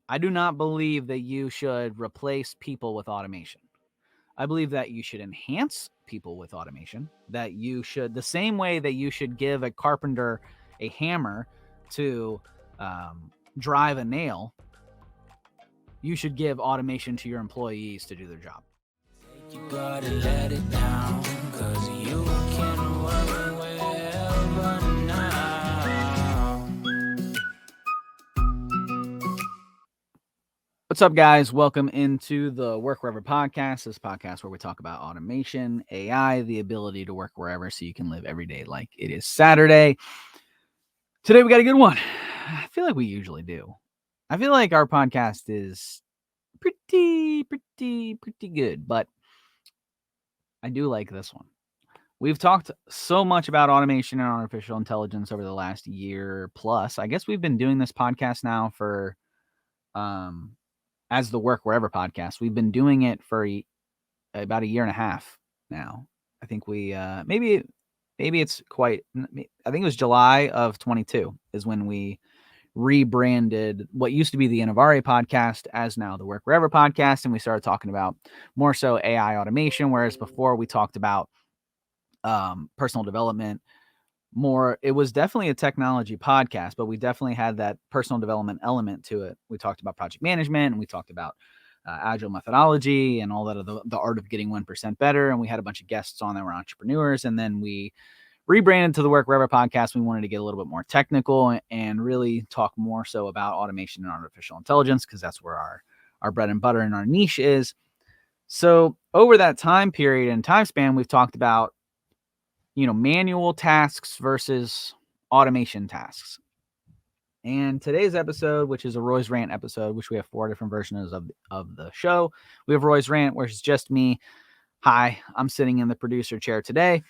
I do not believe that you should replace people with automation. I believe that you should enhance people with automation, that you should, the same way that you should give a carpenter a hammer to drive a nail, you should give automation to your employees to do their job. You gotta let it down, 'cause you can work wherever now. What's up, guys? Welcome into the Work Wherever podcast. This podcast where we talk about automation, AI, the ability to work wherever so you can live every day like it is Saturday. Today we got a good one. I feel like we usually do. I feel like our podcast is pretty good, but I do like this one. We've talked so much about automation and artificial intelligence over the last year plus. I guess we've been doing this podcast now for as the Work Wherever podcast. We've been doing it for about a year and a half now. I think we maybe it's quite, I think it was July of 22 is when we rebranded what used to be the Innovari podcast as now the Work Wherever podcast, and we started talking about more so AI automation, whereas before we talked about personal development. More, it was definitely a technology podcast, but we definitely had that personal development element to it. We talked about project management, and we talked about agile methodology and all that, the art of getting 1% better. And we had a bunch of guests on that were entrepreneurs, and then we rebranded to the Work Wherever podcast. We wanted to get a little bit more technical and really talk more so about automation and artificial intelligence, because that's where our bread and butter and our niche is. So over that time period and time span, we've talked about, manual tasks versus automation tasks. And today's episode, which is a Roy's Rant episode, which we have 4 different versions of the show. We have Roy's Rant, where it's just me. Hi, I'm sitting in the producer chair today.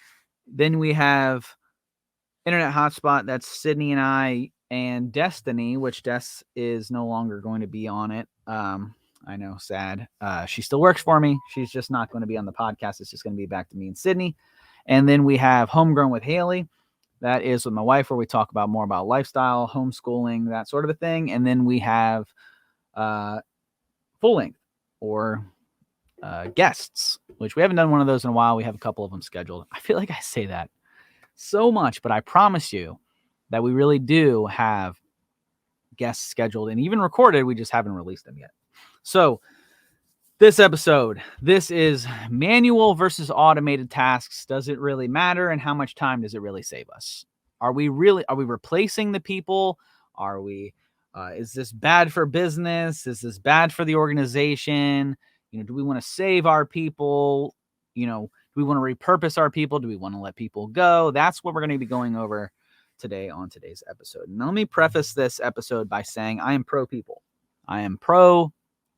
Then we have Internet Hotspot, that's Sydney and I, and Destiny, which Des is no longer going to be on it. I know, sad. She still works for me. She's just not going to be on the podcast. It's just going to be back to me and Sydney. And then we have Homegrown with Haley. That is with my wife, where we talk about more about lifestyle, homeschooling, that sort of a thing. And then we have Full Length, or guests, which we haven't done one of those in a while. We have a couple of them scheduled. I feel like I say that so much, but I promise you that we really do have guests scheduled and even recorded. We just haven't released them yet. So this episode, this is manual versus automated tasks. Does it really matter? And how much time does it really save us? Are we replacing the people? Are we, is this bad for business? Is this bad for the organization? Do we want to save our people? Do we want to repurpose our people? Do we want to let people go? That's what we're going to be going over today on today's episode. Now, let me preface this episode by saying I am pro people. I am pro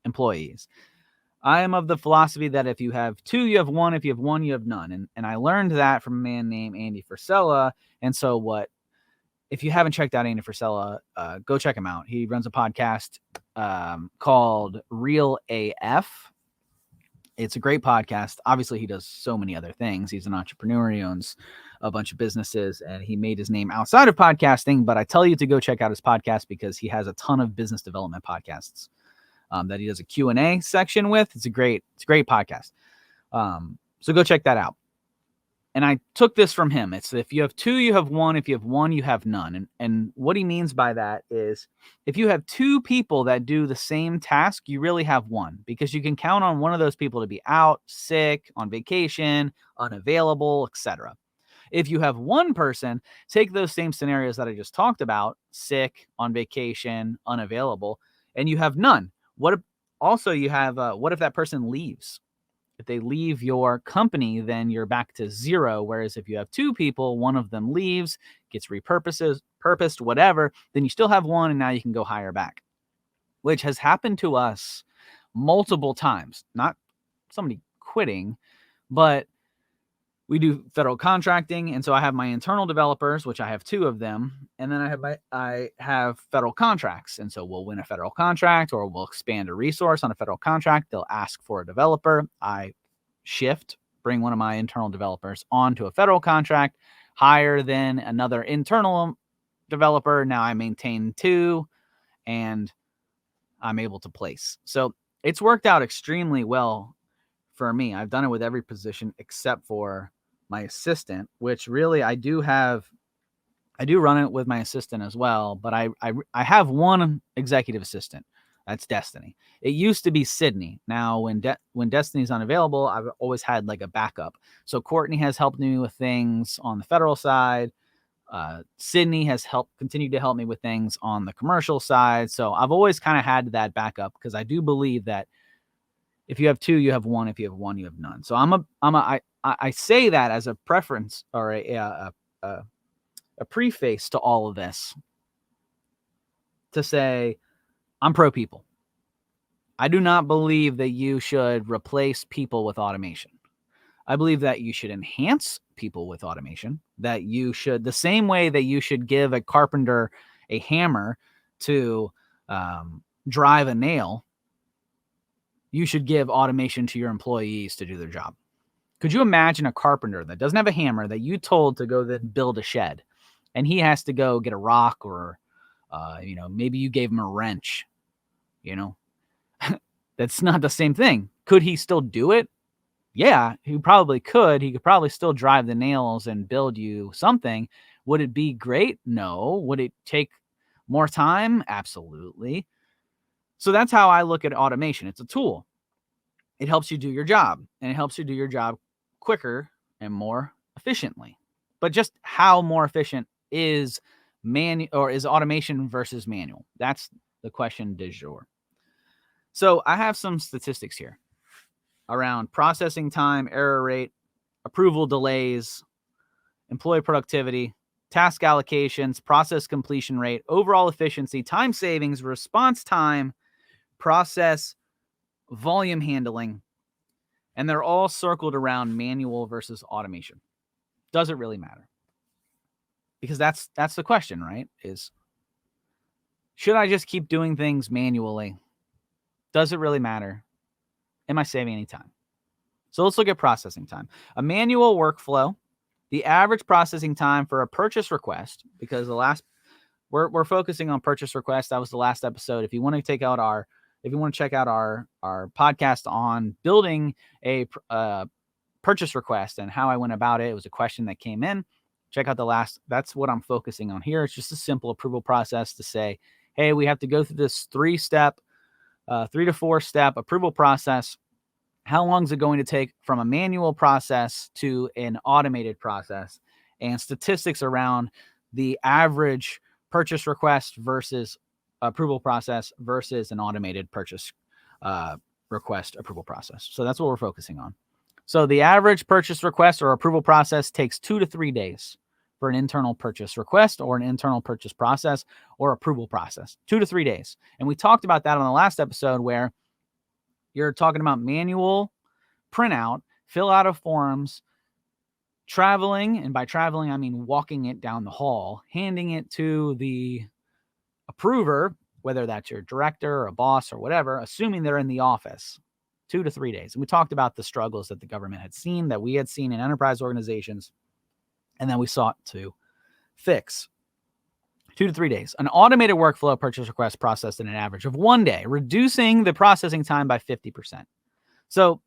employees. I am of the philosophy that if you have 2, you have 1. If you have 1, you have none. And I learned that from a man named Andy Frisella. And so if you haven't checked out Andy Frisella, go check him out. He runs a podcast called Real AF. It's a great podcast. Obviously, he does so many other things. He's an entrepreneur. He owns a bunch of businesses, and he made his name outside of podcasting. But I tell you to go check out his podcast, because he has a ton of business development podcasts that he does a Q&A section with. It's a great podcast. So go check that out. And I took this from him. It's if you have 2, you have 1. If you have 1, you have none. And what he means by that is if you have 2 people that do the same task, you really have 1, because you can count on one of those people to be out, sick, on vacation, unavailable, etc. If you have 1 person, take those same scenarios that I just talked about, sick, on vacation, unavailable, and you have none. What if that person leaves? If they leave your company, then you're back to 0. Whereas if you have 2 people, one of them leaves, gets purposed, whatever, then you still have 1, and now you can go hire back, which has happened to us multiple times. Not somebody quitting, but we do federal contracting. And so I have my internal developers, which I have 2 of them. And then I have federal contracts. And so we'll win a federal contract, or we'll expand a resource on a federal contract. They'll ask for a developer. I bring one of my internal developers onto a federal contract, hire then another internal developer. Now I maintain 2, and I'm able to place. So it's worked out extremely well for me. I've done it with every position except for my assistant, which really I do run it with my assistant as well, but I have one executive assistant. That's Destiny. It used to be Sydney. Now, when Destiny's unavailable, I've always had like a backup. So Courtney has helped me with things on the federal side. Sydney has continued to help me with things on the commercial side. So I've always kind of had that backup because I do believe that if you have two, you have one. If you have one, you have none. So I say that as a preference or a preface to all of this to say I'm pro people. I do not believe that you should replace people with automation. I believe that you should enhance people with automation, that you should, the same way that you should give a carpenter a hammer to drive a nail, you should give automation to your employees to do their job. Could you imagine a carpenter that doesn't have a hammer that you told to go then build a shed, and he has to go get a rock or, maybe you gave him a wrench, that's not the same thing. Could he still do it? Yeah, he probably could. He could probably still drive the nails and build you something. Would it be great? No. Would it take more time? Absolutely. So that's how I look at automation. It's a tool. It helps you do your job, and it helps you do your job quicker and more efficiently. But just how more efficient is automation versus manual? That's the question du jour. So I have some statistics here around processing time, error rate, approval delays, employee productivity, task allocations, process completion rate, overall efficiency, time savings, response time, process, volume handling, and they're all circled around manual versus automation. Does it really matter? Because that's the question, right? Is should I just keep doing things manually? Does it really matter? Am I saving any time? So let's look at processing time. A manual workflow, the average processing time for a purchase request, because we're focusing on purchase requests. That was the last episode. If you want to check out our podcast on building a purchase request and how I went about it, it was a question that came in. Check out that's what I'm focusing on here. It's just a simple approval process to say, hey, we have to go through this 3 to 4 step approval process. How long is it going to take from a manual process to an automated process, and statistics around the average purchase request versus approval process versus an automated purchase request approval process. So that's what we're focusing on. So the average purchase request or approval process takes 2 to 3 days for an internal purchase request or an internal purchase process or approval process. 2 to 3 days. And we talked about that on the last episode where you're talking about manual printout, fill out of forms, traveling, and by traveling, I mean walking it down the hall, handing it to the approver, whether that's your director or a boss or whatever, assuming they're in the office, 2 to 3 days. And we talked about the struggles that the government had seen, that we had seen in enterprise organizations, and then we sought to fix. 2 to 3 days. An automated workflow purchase request processed in an average of 1 day, reducing the processing time by 50%. So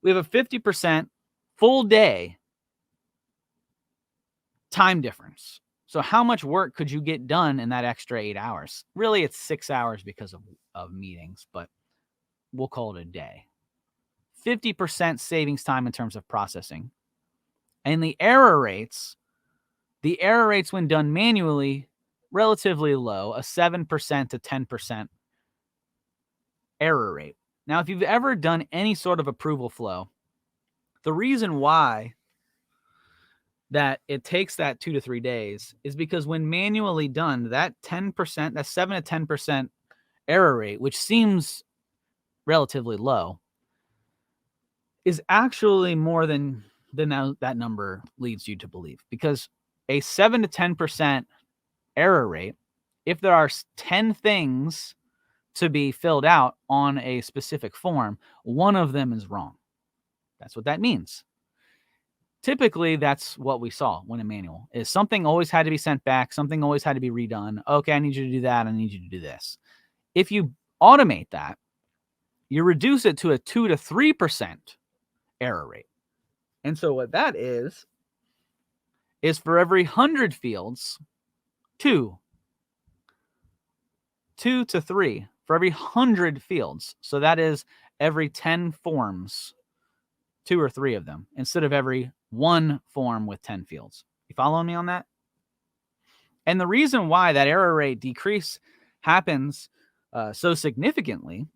we have a 50% full day time difference. So how much work could you get done in that extra 8 hours? Really, it's 6 hours because of meetings, but we'll call it a day. 50% savings time in terms of processing. And the error rates when done manually, relatively low, a 7% to 10% error rate. Now, if you've ever done any sort of approval flow, the reason why that it takes that 2 to 3 days is because when manually done, that 10%, that 7 to 10% error rate, which seems relatively low, is actually more than that number leads you to believe. Because a 7 to 10% error rate, if there are 10 things to be filled out on a specific form, one of them is wrong. That's what that means. Typically, that's what we saw when a manual is something always had to be sent back. Something always had to be redone. Okay, I need you to do that. I need you to do this. If you automate that, you reduce it to a 2 to 3% error rate. And so what that is for every 100 fields, 2 to 3 for every 100 fields. So that is every 10 forms, 2 or 3 of them, instead of every 1 form with 10 fields. You following me on that? And the reason why that error rate decrease happens so significantly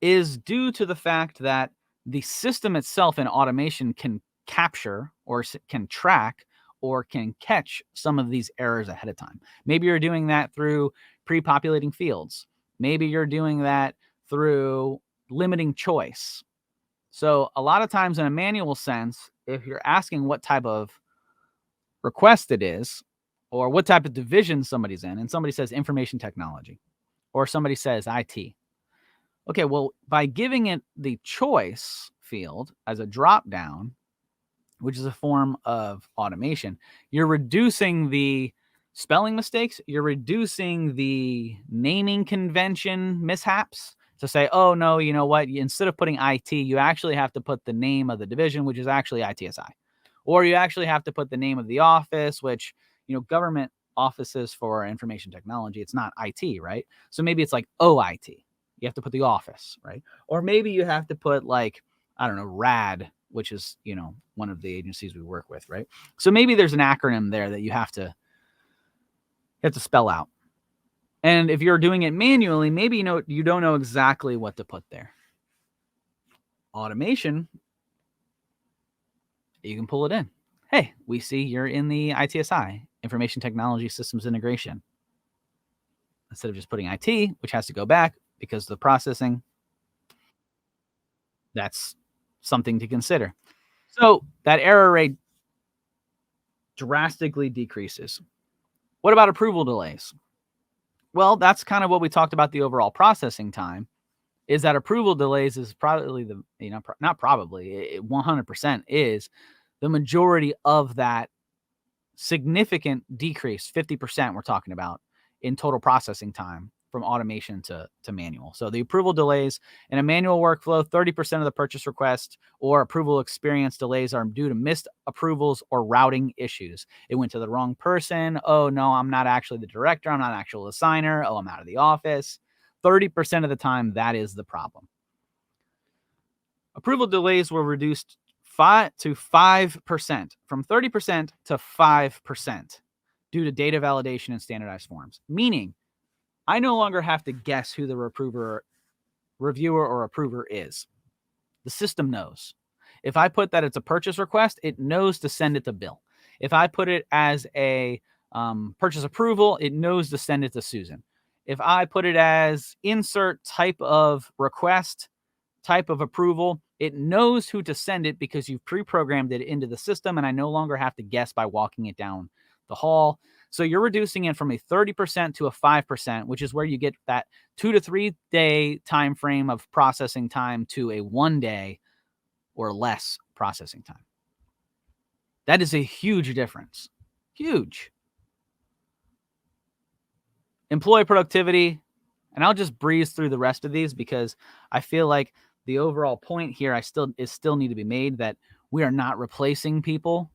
is due to the fact that the system itself in automation can capture or can track or can catch some of these errors ahead of time. Maybe you're doing that through pre-populating fields. Maybe you're doing that through limiting choice. So a lot of times in a manual sense, if you're asking what type of request it is or what type of division somebody's in, and somebody says information technology or somebody says IT. Okay, well, by giving it the choice field as a drop down, which is a form of automation, you're reducing the spelling mistakes, you're reducing the naming convention mishaps to say, oh, no, you know what? Instead of putting IT, you actually have to put the name of the division, which is actually ITSI. Or you actually have to put the name of the office, which, government offices for information technology, it's not IT, right? So maybe it's like OIT. You have to put the office, right? Or maybe you have to put like, I don't know, RAD, which is, one of the agencies we work with, right? So maybe there's an acronym there that you have to spell out. And if you're doing it manually, maybe you don't know exactly what to put there. Automation, you can pull it in. Hey, we see you're in the ITSI, Information Technology Systems Integration. Instead of just putting IT, which has to go back because of the processing, that's something to consider. So that error rate drastically decreases. What about approval delays? Well, that's kind of what we talked about the overall processing time, is that approval delays is probably not probably, it 100% is the majority of that significant decrease, 50% we're talking about in total processing time from automation to manual. So the approval delays in a manual workflow, 30% of the purchase request or approval experience delays are due to missed approvals or routing issues. It went to the wrong person. Oh, no, I'm not actually the director. I'm not an actual assigner. Oh, I'm out of the office. 30% of the time, that is the problem. Approval delays were reduced 5% from 30% to 5% due to data validation and standardized forms, meaning I no longer have to guess who the reviewer or approver is. The system knows. If I put that it's a purchase request, it knows to send it to Bill. If I put it as a purchase approval, it knows to send it to Susan. If I put it as insert type of request, type of approval, it knows who to send it because you've pre-programmed it into the system, and I no longer have to guess by walking it down the hall. So you're reducing it from a 30% to a 5%, which is where you get that 2 to 3 day time frame of processing time to a 1 day or less processing time. That is a huge difference. Huge. Employee productivity, and I'll just breeze through the rest of these because I feel like the overall point here still need to be made that we are not replacing people.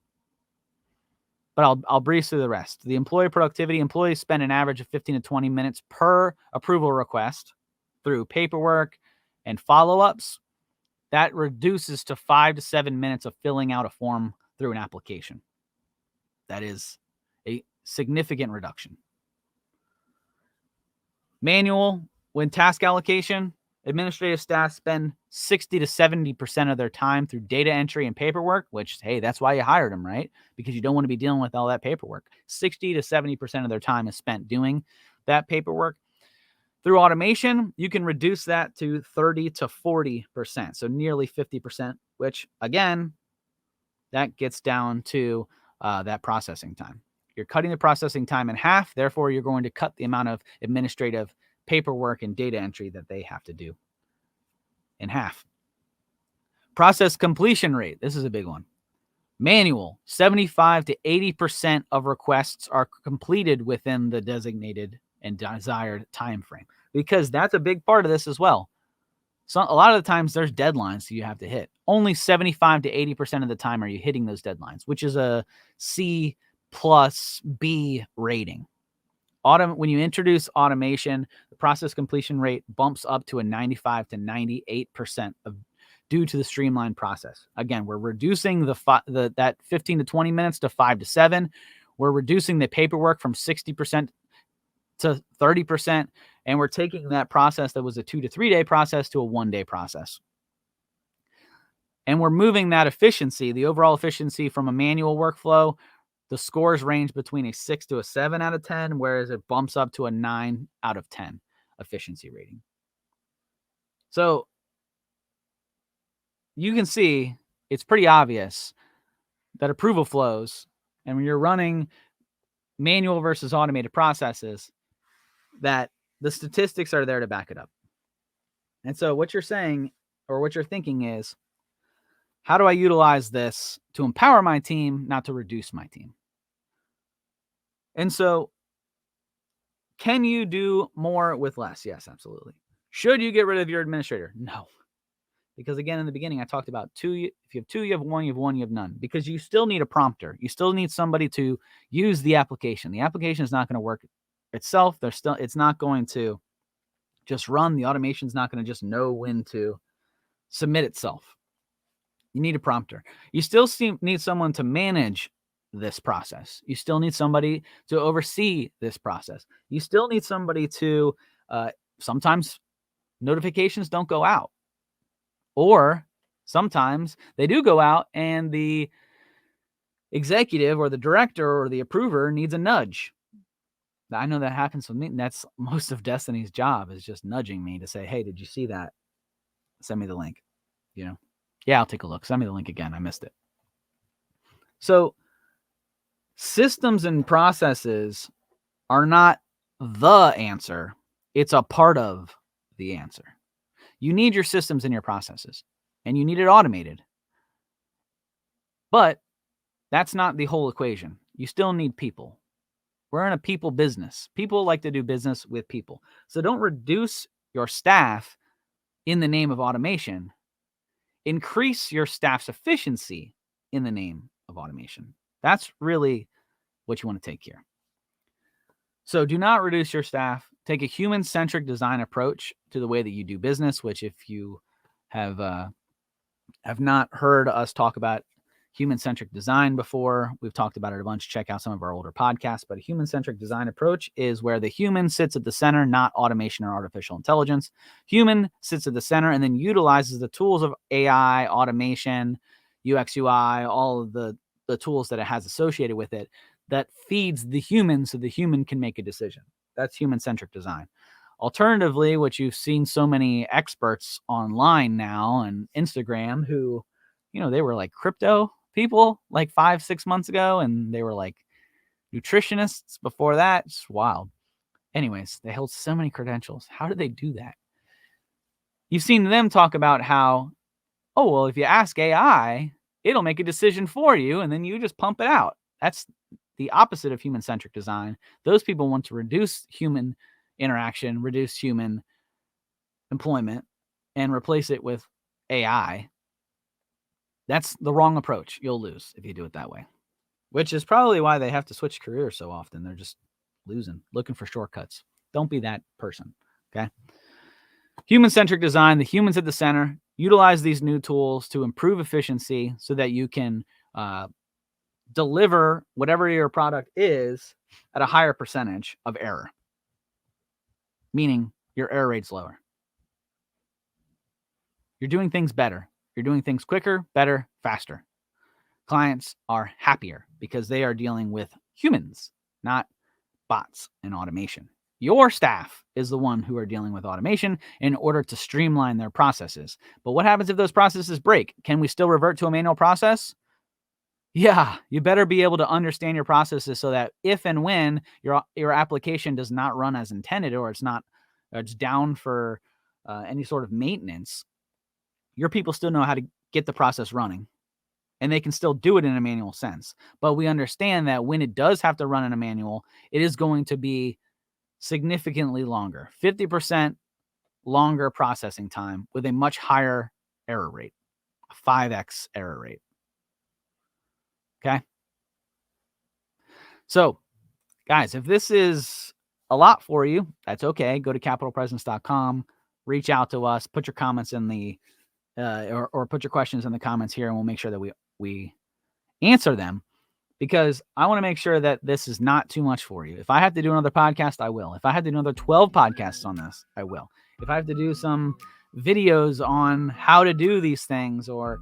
But I'll breeze through the rest. The employee productivity, employees spend an average of 15 to 20 minutes per approval request through paperwork and follow-ups. That reduces to 5 to 7 minutes of filling out a form through an application. That is a significant reduction. Manual, when task allocation, administrative staff spend 60 to 70% of their time through data entry and paperwork, which, hey, that's why you hired them, right? Because you don't want to be dealing with all that paperwork. 60 to 70% of their time is spent doing that paperwork. Through automation, you can reduce that to 30 to 40%, so nearly 50%, which, again, that gets down to that processing time. You're cutting the processing time in half. Therefore, you're going to cut the amount of administrative paperwork and data entry that they have to do in half. Process completion rate. This is a big one. Manual, 75 to 80% of requests are completed within the designated and desired time frame. because that's a big part of this as well. So a lot of the times there's deadlines you have to hit. Only 75 to 80% of the time are you hitting those deadlines, which is a C plus B rating. When you introduce automation, the process completion rate bumps up to a 95 to 98% due to the streamlined process. Again, we're reducing that 15 to 20 minutes to 5 to 7. We're reducing the paperwork from 60% to 30%, and we're taking that process that was a 2 to 3 day process to a 1 day process. And we're moving that efficiency, the overall efficiency, from a manual workflow. The scores range between a 6 to a 7 out of 10, whereas it bumps up to a 9 out of 10 efficiency rating. So you can see it's pretty obvious that approval flows, and when you're running manual versus automated processes, that the statistics are there to back it up. And so what you're saying, or what you're thinking, is, how do I utilize this to empower my team, not to reduce my team? And so, can you do more with less? Yes, absolutely. Should you get rid of your administrator? No. Because again, in the beginning, I talked about two. If you have two, you have one, you have one, you have none. Because you still need a prompter. You still need somebody to use the application. The application is not going to work itself. It's not going to just run. The automation is not going to just know when to submit itself. You need a prompter. You still need someone to manage this process. You still need somebody to oversee this process. You still need somebody to, sometimes notifications don't go out. Or sometimes they do go out and the executive or the director or the approver needs a nudge. I know that happens with me. And that's most of Destiny's job, is just nudging me to say, hey, did you see that? Send me the link. Yeah, I'll take a look. Send me the link again. I missed it. So systems and processes are not the answer. It's a part of the answer. You need your systems and your processes, and you need it automated. But that's not the whole equation. You still need people. We're in a people business. People like to do business with people. So don't reduce your staff in the name of automation. Increase your staff's efficiency in the name of automation. That's really what you want to take here. So do not reduce your staff. Take a human-centric design approach to the way that you do business, which, if you have not heard us talk about human-centric design before, we've talked about it a bunch. Check out some of our older podcasts. But a human-centric design approach is where the human sits at the center, not automation or artificial intelligence. Human sits at the center and then utilizes the tools of AI, automation, UX, UI, all of the tools that it has associated with it, that feeds the human so the human can make a decision. That's human-centric design. Alternatively, what you've seen so many experts online now and Instagram who, they were like crypto people like 5-6 months ago, and they were like nutritionists before that. It's wild. Anyways, they held so many credentials. How did they do that? You've seen them talk about how, oh, well, if you ask AI, it'll make a decision for you, and then you just pump it out. That's the opposite of human-centric design. Those people want to reduce human interaction, reduce human employment, and replace it with AI. That's the wrong approach. You'll lose if you do it that way, which is probably why they have to switch careers so often. They're just looking for shortcuts. Don't be that person, okay? Human-centric design, the humans at the center. Utilize these new tools to improve efficiency so that you can deliver whatever your product is at a higher percentage of error, meaning your error rate's lower. You're doing things better. You're doing things quicker, better, faster. Clients are happier because they are dealing with humans, not bots and automation. Your staff is the one who are dealing with automation in order to streamline their processes. But what happens if those processes break? Can we still revert to a manual process? Yeah, you better be able to understand your processes so that if and when your application does not run as intended, or it's down for any sort of maintenance, your people still know how to get the process running, and they can still do it in a manual sense. But we understand that when it does have to run in a manual, it is going to be significantly longer, 50% longer processing time with a much higher error rate, a 5x error rate. Okay. So, guys, if this is a lot for you, that's okay. Go to capitalpresence.com, reach out to us, put your comments in the, or put your questions in the comments here, and we'll make sure that we answer them, because I want to make sure that this is not too much for you. If I have to do another podcast, I will. If I have to do another 12 podcasts on this, I will. If I have to do some videos on how to do these things, or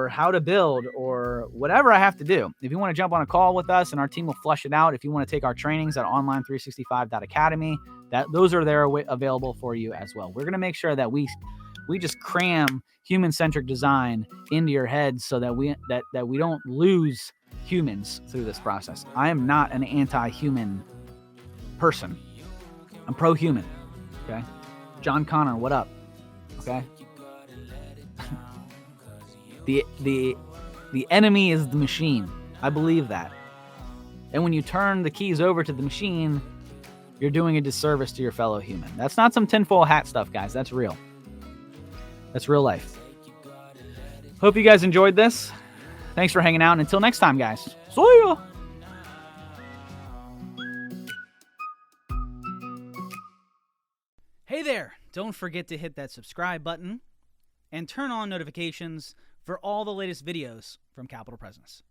how to build, or whatever I have to do. If you want to jump on a call with us and our team will flush it out, if you want to take our trainings at online365.academy, those are there available for you as well. We're going to make sure that we just cram human-centric design into your head so that we don't lose humans through this process. I am not an anti-human person. I'm pro-human. Okay. John Connor, what up? Okay. The enemy is the machine. I believe that. And when you turn the keys over to the machine, you're doing a disservice to your fellow human. That's not some tinfoil hat stuff, guys. That's real. That's real life. Hope you guys enjoyed this. Thanks for hanging out. And until next time, guys. See ya. Hey there. Don't forget to hit that subscribe button and turn on notifications for all the latest videos from Capital Presence.